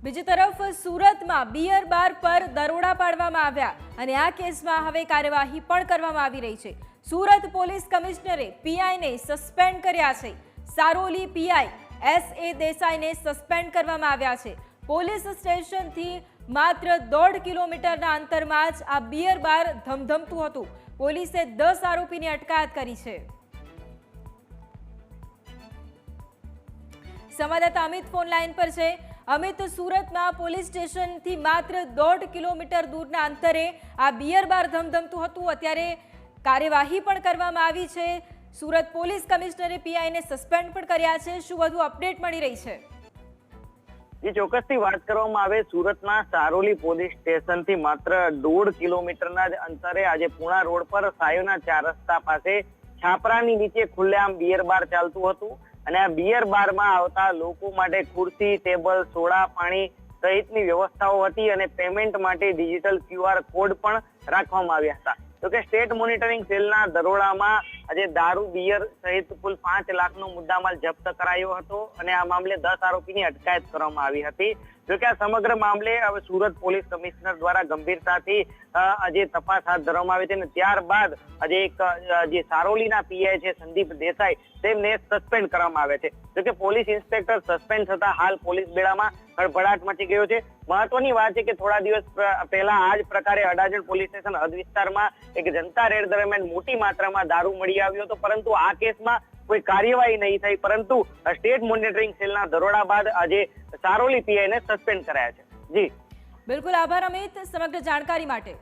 બીજી તરફ સુરતમાં બિયર બાર પર દરોડા પાડવામાં આવ્યા અને આ કેસમાં હવે કાર્યવાહી પણ કરવામાં આવી રહી છે। સુરત પોલીસ કમિશનરે પીઆઈને સસ્પેન્ડ કર્યા છે। સારોલી પીઆઈ એસ.એ. દેસાઈને સસ્પેન્ડ કરવામાં આવ્યા છે। પોલીસ સ્ટેશનથી માત્ર 1.5 કિલોમીટરના અંતરમાં જ આ બિયર બાર ધમધમતું હતું। પોલીસે 10 આરોપીની અટકાયત કરી છે। સંવાદદાતા અમિત ફોન લાઈન પર છે। અમિત, સુરતમાં પોલીસ સ્ટેશનથી માત્ર 1.5 કિલોમીટર દૂરના અંતરે આ બિયર બાર ધમધમતું હતું। અત્યારે કાર્યવાહી પણ કરવામાં આવી છે। સુરત પોલીસ કમિશનરે પીઆઈને સસ્પેન્ડ પણ કર્યા છે। શું વધુ અપડેટ મળી રહી છે? જે ચોક્કસથી વાત કરવામાં આવે, સુરતના સારોલી પોલીસ સ્ટેશનથી માત્ર 1.5 કિલોમીટરના જ અંતરે આજે પૂણા રોડ પર સાયોના 4 રસ્તા પાસે છાપરાની નીચે ખુલ્લેઆમ બિયર બાર ચાલતું હતું અને આ બિયર બારમાં આવતા લોકો માટે ખુરશી, ટેબલ, સોડા, પાણી સહિતની વ્યવસ્થાઓ હતી અને પેમેન્ટ માટે ડિજિટલ QR કોડ પણ રાખવામાં આવ્યા હતા। તો કે સ્ટેટ મોનિટરિંગ સેલના દરોડામાં આજે દારૂ, બિયર સહિત કુલ 5 લાખનો મુદ્દામાલ જપ્ત કરાયો હતો અને આ મામલે 10 આરોપીની અટકાયત કરવામાં આવી હતી। જોકે આ સમગ્ર મામલે હવે સુરત પોલીસ કમિશનર દ્વારા ગંભીરતાથી આજે તપાસ હાથ ધરવામાં આવી છે અને ત્યારબાદ આજે જે સારોલીના પીઆઈ છે સંદીપ દેસાઈ તેમને સસ્પેન્ડ કરવામાં આવે છે। જોકે પોલીસ ઇન્સ્પેક્ટર સસ્પેન્ડ થતા હાલ પોલીસ બેડામાં ખળભળાટ મચી ગયો છે। મહત્વની વાત છે કે થોડા દિવસ પહેલા આ જ પ્રકારે અડાજણ પોલીસ સ્ટેશન હદ વિસ્તારમાં એક જનતા રેડ દરમિયાન મોટી માત્રામાં દારૂ મળી આવ્યો હતો, પરંતુ આ કેસમાં કોઈ કાર્યવાહી નહીં થઈ, પરંતુ સ્ટેટ મોનિટરિંગ સેલના દરોડા બાદ આજે સારોલી પીઆઈને સસ્પેન્ડ કરાયા છે। જી બિલકુલ, આભાર અમિત સમગ્ર જાણકારી માટે।